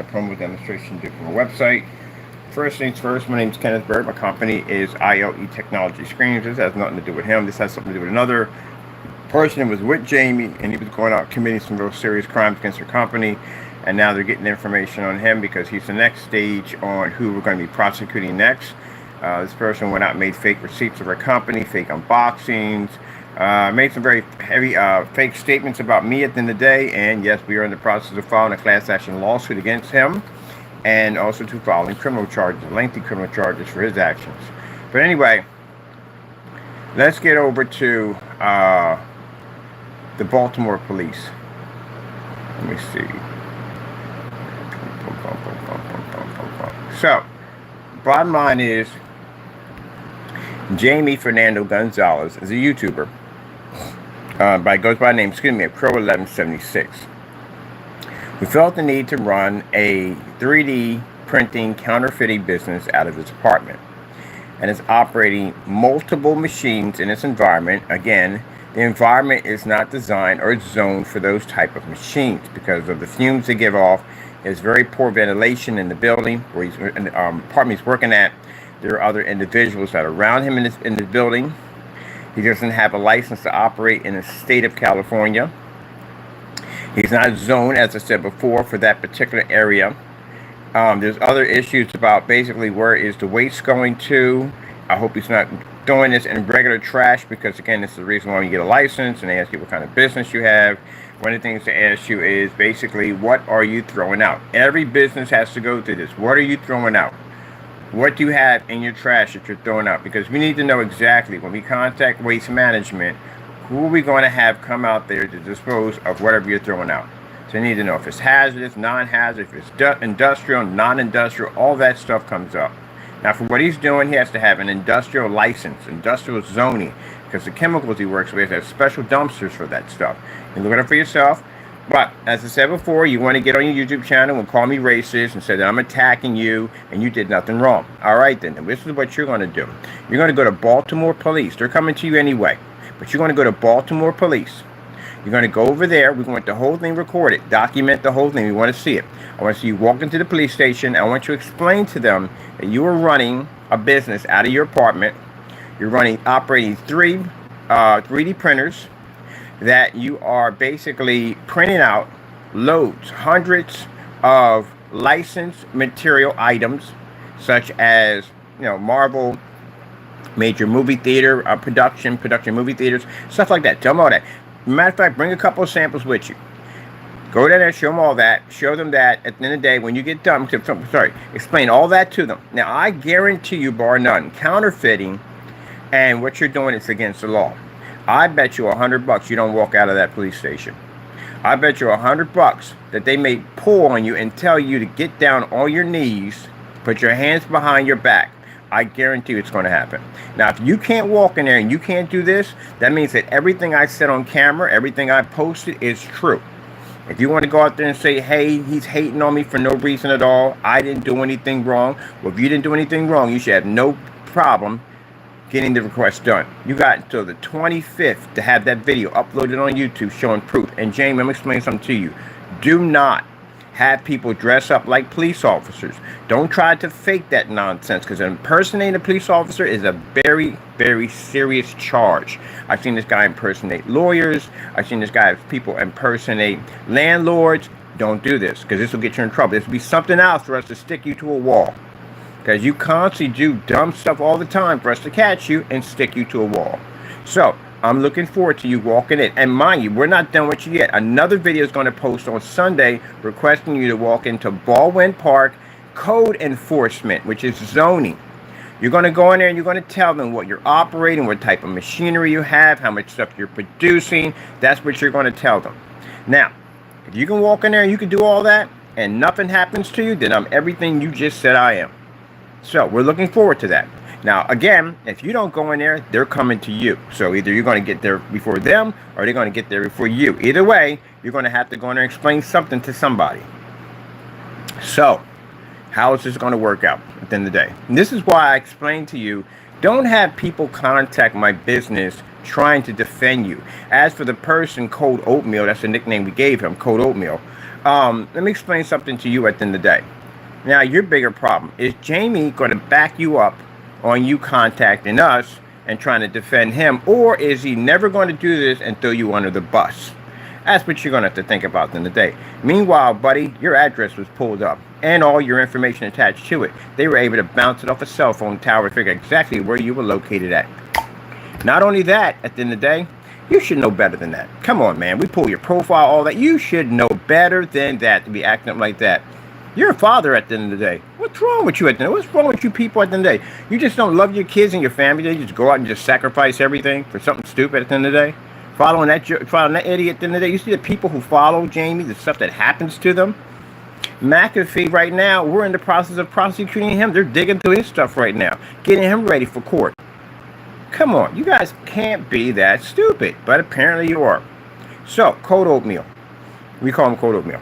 a promo demonstration to do for a website. First things first, my name is Kenneth Bird. My company is ILE Technology Screens. This has nothing to do with him. This has something to do with another person that was with Jamie, and he was going out committing some real serious crimes against her company. And now they're getting information on him because he's the next stage on who we're going to be prosecuting next. This person went out and made fake receipts of our company, fake unboxings, made some very heavy fake statements about me at the end of the day. And yes, we are in the process of filing a class action lawsuit against him, and also to filing criminal charges, lengthy criminal charges for his actions. But anyway, let's get over to the Baltimore police. Let me see. So, bottom line is, Jamie Fernando Gonzalez is a YouTuber. Goes by the name, Crow1176. Who felt the need to run a 3D printing counterfeiting business out of his apartment, and is operating multiple machines in its environment. Again, the environment is not designed or zoned for those type of machines because of the fumes they give off. There's very poor ventilation in the building where he's apartment he's working at. There are other individuals that are around him in the building. He doesn't have a license to operate in the state of California. He's not zoned, as I said before, for that particular area. There's other issues about basically where is the waste going to. I hope he's not doing this in regular trash, because again, this is the reason why you get a license and they ask you what kind of business you have. One of the things to ask you is basically, what are you throwing out? Every business has to go through this. What are you throwing out? What do you have in your trash that you're throwing out? Because we need to know exactly, when we contact waste management, who are we going to have come out there to dispose of whatever you're throwing out. So you need to know if it's hazardous, non-hazardous, if it's industrial, non-industrial, all that stuff comes up. Now, for what he's doing, he has to have an industrial license, industrial zoning, because the chemicals he works with have special dumpsters for that stuff. You look it up for yourself. But as I said before, you want to get on your YouTube channel and call me racist and say that I'm attacking you and you did nothing wrong. All right, then this is what you're going to do. You're going to go to Baltimore Police. They're coming to you anyway, but you're going to go to Baltimore Police. You're going to go over there. We want the whole thing recorded. Document the whole thing. We want to see it. I want to see you walk into the police station. I want you to explain to them that you are running a business out of your apartment. You're operating 3D printers, that you are basically printing out loads, hundreds of licensed material items, such as, Marvel, major movie theater production movie theaters, stuff like that. Tell them all that. Matter of fact, bring a couple of samples with you. Go down there, show them all that. Show them that at the end of the day, when you get done, explain all that to them. Now, I guarantee you, bar none, counterfeiting and what you're doing is against the law. I bet you $100 you don't walk out of that police station. I bet you $100 that they may pull on you and tell you to get down on your knees, put your hands behind your back. I guarantee you it's going to happen. Now, if you can't walk in there and you can't do this, that means that everything I said on camera, everything I posted is true. If you want to go out there and say, hey, he's hating on me for no reason at all, I didn't do anything wrong. Well, if you didn't do anything wrong, you should have no problem getting the request done. You got until the 25th to have that video uploaded on YouTube showing proof. And James, let me explain something to you. Do not have people dress up like police officers. Don't try to fake that nonsense, because impersonating a police officer is a very, very serious charge. I've seen this guy impersonate lawyers. I've seen this guy, people impersonate landlords. Don't do this, because this will get you in trouble. This will be something else for us to stick you to a wall. Because you constantly do dumb stuff all the time for us to catch you and stick you to a wall. So, I'm looking forward to you walking in. And mind you, we're not done with you yet. Another video is going to post on Sunday requesting you to walk into Baldwin Park code enforcement, which is zoning. You're going to go in there and you're going to tell them what you're operating, what type of machinery you have, how much stuff you're producing. That's what you're going to tell them. Now, if you can walk in there and you can do all that and nothing happens to you, then I'm everything you just said I am. So we're looking forward to that. Now, again, if you don't go in there, they're coming to you. So either you're going to get there before them or they're going to get there before you. Either way, you're going to have to go in there and explain something to somebody. So how is this going to work out at the end of the day? And this is why I explained to you, don't have people contact my business trying to defend you. As for the person, Cold Oatmeal, that's the nickname we gave him, Cold Oatmeal. Let me explain something to you at the end of the day. Now, your bigger problem is Jamie going to back you up on you contacting us and trying to defend him, or is he never going to do this and throw you under the bus? That's what you're going to have to think about at the end of the day. Meanwhile, buddy, your address was pulled up and all your information attached to it. They were able to bounce it off a cell phone tower to figure exactly where you were located at. Not only that, at the end of the day, you should know better than that. Come on, man. We pull your profile, all that. You should know better than that to be acting up like that. You're a father at the end of the day. What's wrong with you at the end? What's wrong with you people at the end of the day? You just don't love your kids and your family. They just go out and just sacrifice everything for something stupid at the end of the day. Following that idiot at the end of the day. You see the people who follow Jamie, the stuff that happens to them. McAfee right now, we're in the process of prosecuting him. They're digging through his stuff right now, getting him ready for court. Come on, you guys can't be that stupid, but apparently you are. So, Cold Oatmeal. We call him Cold Oatmeal.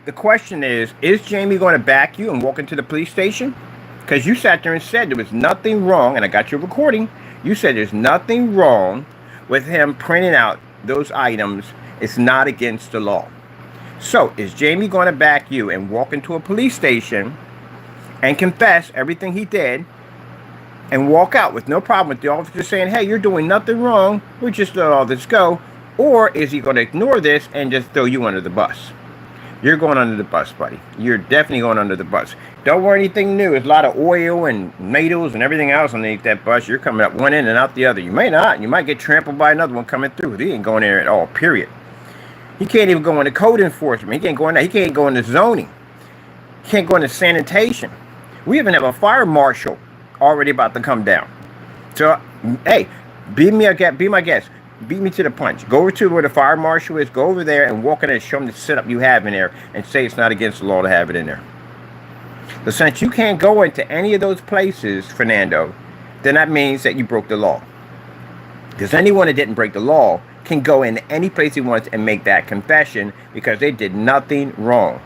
The question is Jamie going to back you and walk into the police station? Because you sat there and said there was nothing wrong, and I got your recording. You said there's nothing wrong with him printing out those items. It's not against the law. So, is Jamie going to back you and walk into a police station and confess everything he did and walk out with no problem with the officer saying, hey, you're doing nothing wrong, we'll just let all this go? Or is he going to ignore this and just throw you under the bus? You're going under the bus, buddy. You're definitely going under the bus. Don't wear anything new. There's a lot of oil and needles and everything else underneath that bus. You're coming up one end and out the other. You may not. You might get trampled by another one coming through. He ain't going there at all, period. He can't even go into code enforcement. He can't go in there. He can't go into zoning. He can't go into sanitation. We even have a fire marshal already about to come down. So, hey, be my guest. Beat me to the punch. Go over to where the fire marshal is. Go over there and walk in there and show them the setup you have in there and say it's not against the law to have it in there. But since you can't go into any of those places, Fernando, then that means that you broke the law. Because anyone that didn't break the law can go in any place he wants and make that confession because they did nothing wrong.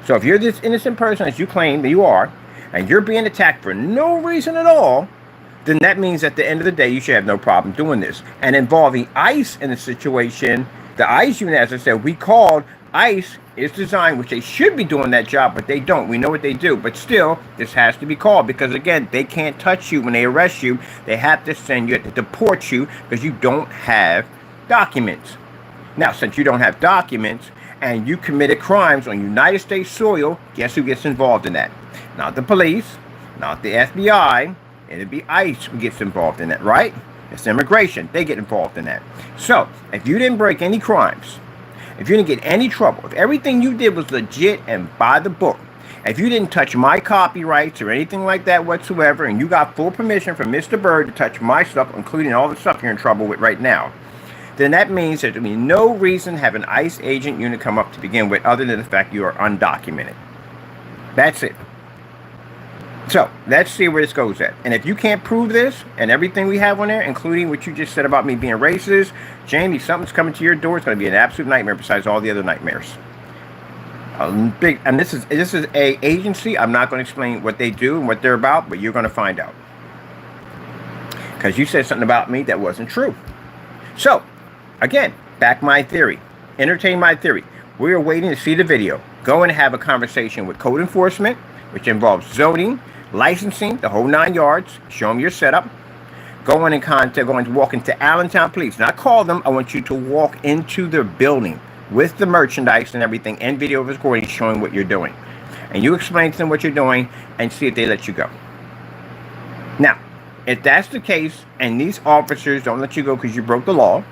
So if you're this innocent person as you claim that you are, and you're being attacked for no reason at all, then that means at the end of the day, you should have no problem doing this. And involving ICE in the situation, the ICE unit, as I said, we called ICE is designed, which they should be doing that job, but they don't. We know what they do. But still, this has to be called because, again, they can't touch you when they arrest you. They have to send you, to deport you because you don't have documents. Now, since you don't have documents and you committed crimes on United States soil, guess who gets involved in that? Not the police, not the FBI. It'd be ICE who gets involved in that, right? It's immigration. They get involved in that. So, if you didn't break any crimes, if you didn't get any trouble, if everything you did was legit and by the book, if you didn't touch my copyrights or anything like that whatsoever, and you got full permission from Mr. Bird to touch my stuff, including all the stuff you're in trouble with right now, then that means there'll be no reason to have an ICE agent unit come up to begin with other than the fact you are undocumented. That's it. So, let's see where this goes at. And if you can't prove this and everything we have on there, including what you just said about me being racist, Jamie, something's coming to your door. It's going to be an absolute nightmare besides all the other nightmares. And this is a agency. I'm not going to explain what they do and what they're about, but you're going to find out. Because you said something about me that wasn't true. So, again, back my theory. Entertain my theory. We are waiting to see the video. Go and have a conversation with code enforcement, which involves zoning, licensing, the whole 9 yards. Show them your setup. Go in and walk into Allentown Police. Not call them. I want you to walk into their building with the merchandise and everything and video recording showing what you're doing. And you explain to them what you're doing and see if they let you go. Now, if that's the case and these officers don't let you go because you broke the law,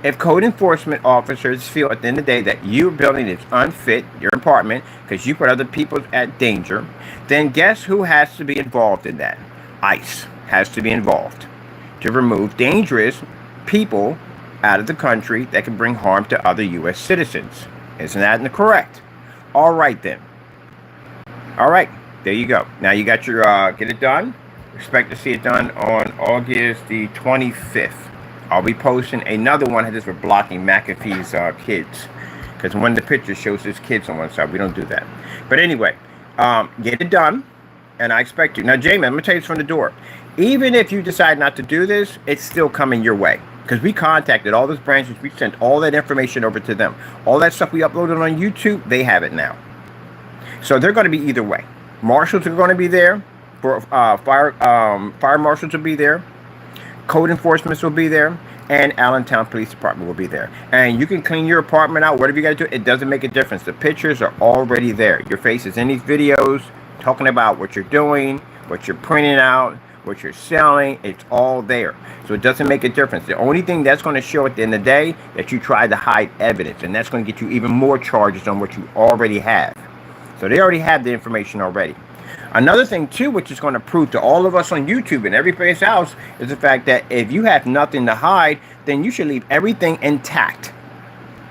if code enforcement officers feel at the end of the day that your building is unfit, your apartment, because you put other people at danger, then guess who has to be involved in that? ICE has to be involved to remove dangerous people out of the country that can bring harm to other U.S. citizens. Isn't that correct? All right, then. All right, there you go. Now you got your, get it done. Expect to see it done on August the 25th. I'll be posting another one of this for blocking McAfee's kids. Because one of the pictures shows his kids on one side. We don't do that. But anyway, get it done. And I expect you. Now, Jamie, I'm going to tell you this from the door. Even if you decide not to do this, it's still coming your way. Because we contacted all those branches. We sent all that information over to them. All that stuff we uploaded on YouTube, they have it now. So they're going to be either way. Marshals are going to be there. For fire marshals will be there. Code enforcement will be there. And Allentown Police Department will be there. And you can clean your apartment out, whatever you got to do. It doesn't make a difference. The pictures are already there. Your face is in these videos talking about what you're doing, what you're printing out, what you're selling. It's all there. So it doesn't make a difference. The only thing that's going to show at the end of the day that you tried to hide evidence. And that's going to get you even more charges on what you already have. So they already have the information already. Another thing, too, which is going to prove to all of us on YouTube and every place else, is the fact that if you have nothing to hide, then you should leave everything intact.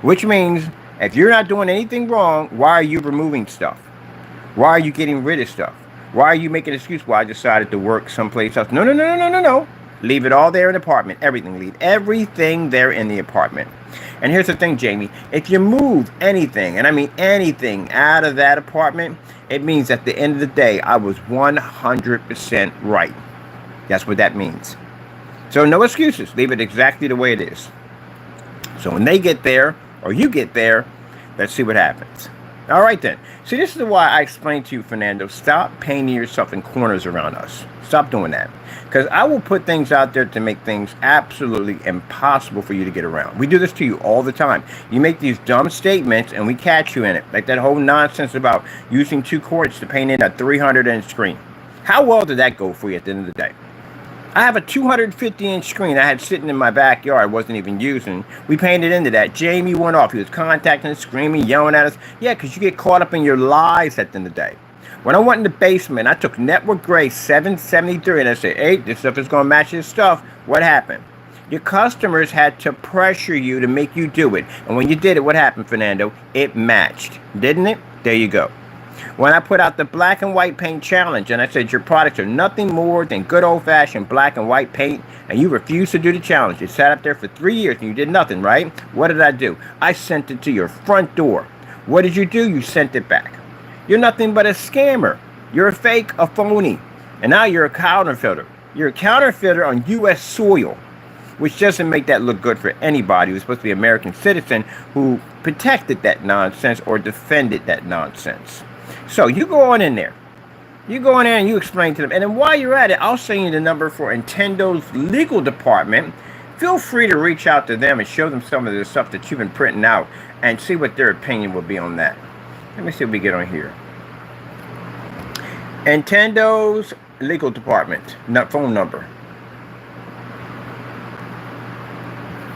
Which means, if you're not doing anything wrong, why are you removing stuff? Why are you getting rid of stuff? Why are you making an excuse? Well, I decided to work someplace else. No, no, no, no, no, no. Leave it all there in the apartment. Everything. Leave everything there in the apartment. And here's the thing, Jamie. If you move anything, and I mean anything, out of that apartment, it means at the end of the day, I was 100% right. That's what that means. So no excuses. Leave it exactly the way it is. So when they get there, or you get there, let's see what happens. All right, then. See, this is why I explained to you, Fernando, stop painting yourself in corners around us. Stop doing that. Because I will put things out there to make things absolutely impossible for you to get around. We do this to you all the time. You make these dumb statements, and we catch you in it. Like that whole nonsense about using 2 quarts to paint in a 300-inch screen. How well did that go for you at the end of the day? I have a 250-inch screen I had sitting in my backyard I wasn't even using. We painted into that. Jamie went off. He was contacting us, screaming, yelling at us. Yeah, because you get caught up in your lies at the end of the day. When I went in the basement, I took Network Gray 773 and I said, hey, this stuff is going to match this stuff. What happened? Your customers had to pressure you to make you do it. And when you did it, what happened, Fernando? It matched. Didn't it? There you go. When I put out the black and white paint challenge and I said your products are nothing more than good old-fashioned black and white paint and you refused to do the challenge. You sat up there for 3 years and you did nothing, right? What did I do? I sent it to your front door. What did you do? You sent it back. You're nothing but a scammer. You're a fake, a phony. And now you're a counterfeiter. You're a counterfeiter on U.S. soil, which doesn't make that look good for anybody who's supposed to be an American citizen who protected that nonsense or defended that nonsense. So you go on in there. You go in there and you explain to them. And then while you're at it, I'll send you the number for Nintendo's legal department. Feel free to reach out to them and show them some of the stuff that you've been printing out and see what their opinion will be on that. Let me see what we get on here. Nintendo's legal department, phone number.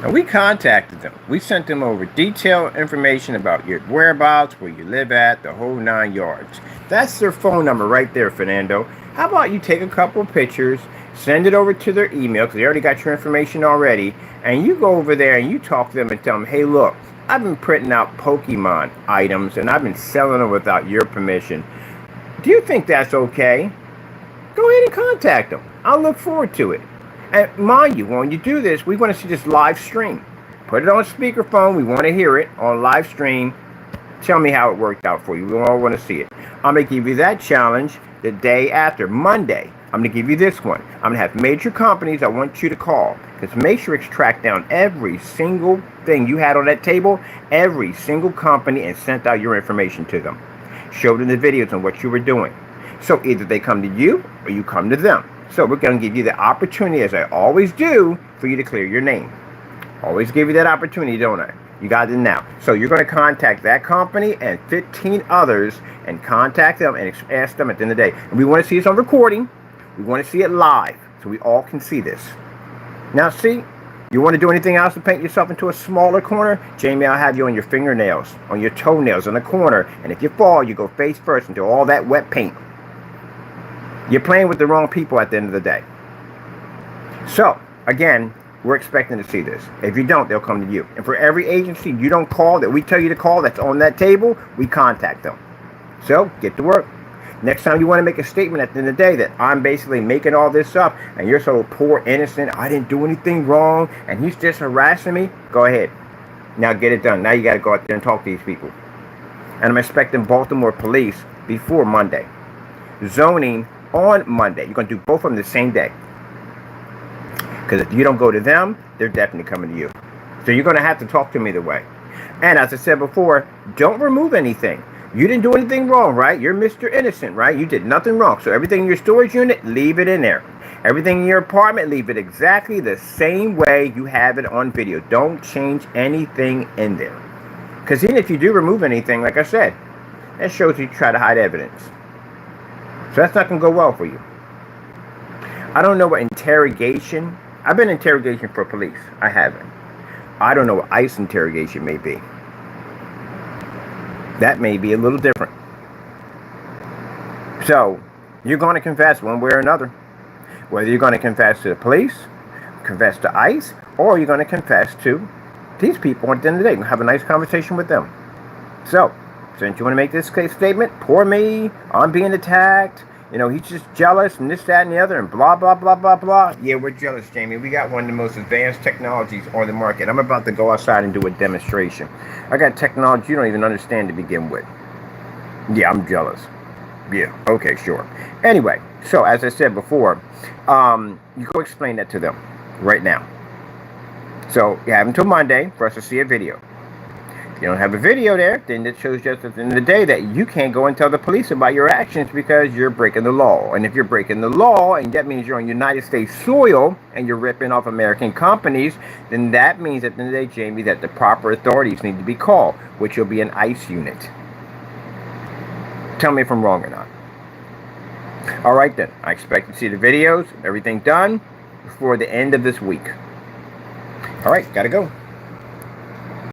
And we contacted them. We sent them over detailed information about your whereabouts, where you live at, the whole 9 yards. That's their phone number right there, Fernando. How about you take a couple of pictures, send it over to their email, because they already got your information already, and you go over there and you talk to them and tell them, hey, look, I've been printing out Pokemon items, and I've been selling them without your permission. Do you think that's okay? Go ahead and contact them. I'll look forward to it. And mind you, when you do this, we want to see this live stream. Put it on speakerphone. We want to hear it on live stream. Tell me how it worked out for you. We all want to see it. I'm going to give you that challenge the day after, Monday. I'm going to give you this one. I'm going to have major companies I want you to call. Because Matrix tracked down every single thing you had on that table, every single company, and sent out your information to them. Showed them the videos on what you were doing. So either they come to you or you come to them. So we're going to give you the opportunity, as I always do, for you to clear your name. Always give you that opportunity, don't I? You got it now. So you're going to contact that company and 15 others and contact them and ask them at the end of the day. And we want to see this on recording. We want to see it live so we all can see this. Now, see, you want to do anything else to paint yourself into a smaller corner? Jamie, I'll have you on your fingernails, on your toenails, in the corner. And if you fall, you go face first into all that wet paint. You're playing with the wrong people at the end of the day. So, again, we're expecting to see this. If you don't, they'll come to you. And for every agency you don't call that we tell you to call that's on that table, we contact them. So, get to work. Next time you want to make a statement at the end of the day that I'm basically making all this up and you're so poor, innocent, I didn't do anything wrong, and he's just harassing me, go ahead. Now get it done. Now you got to go out there and talk to these people. And I'm expecting Baltimore police before Monday. Zoning on Monday. You're going to do both of them the same day. Because Because if you don't go to them, they're definitely coming to you. So you're going to have to talk to them either way. And as I said before, don't remove anything. You didn't do anything wrong, right? You're Mr. Innocent, right? You did nothing wrong. So everything in your storage unit, leave it in there. Everything in your apartment, leave it exactly the same way you have it on video. Don't change anything in there. Because even if you do remove anything, like I said, that shows you try to hide evidence. So that's not going to go well for you. I don't know what interrogation. I've been interrogation for police. I haven't. I don't know what ICE interrogation may be. That may be a little different. So, you're going to confess one way or another. Whether you're going to confess to the police, confess to ICE, or you're going to confess to these people at the end of the day. Have a nice conversation with them. So, since you want to make this statement, poor me, I'm being attacked, you know, he's just jealous and this, that, and the other, and blah, blah, blah, blah, blah. Yeah, we're jealous, Jamie. We got one of the most advanced technologies on the market. I'm about to go outside and do a demonstration. I got technology you don't even understand to begin with. Yeah, I'm jealous. Yeah, okay, sure. Anyway, so as I said before, you go explain that to them right now. So you have until Monday for us to see a video. If you don't have a video there, then it shows just at the end of the day that you can't go and tell the police about your actions because you're breaking the law. And if you're breaking the law, and that means you're on United States soil and you're ripping off American companies, then that means at the end of the day, Jamie, that the proper authorities need to be called, which will be an ICE unit. Tell me if I'm wrong or not. All right, then. I expect to see the videos, everything done before the end of this week. All right, gotta go.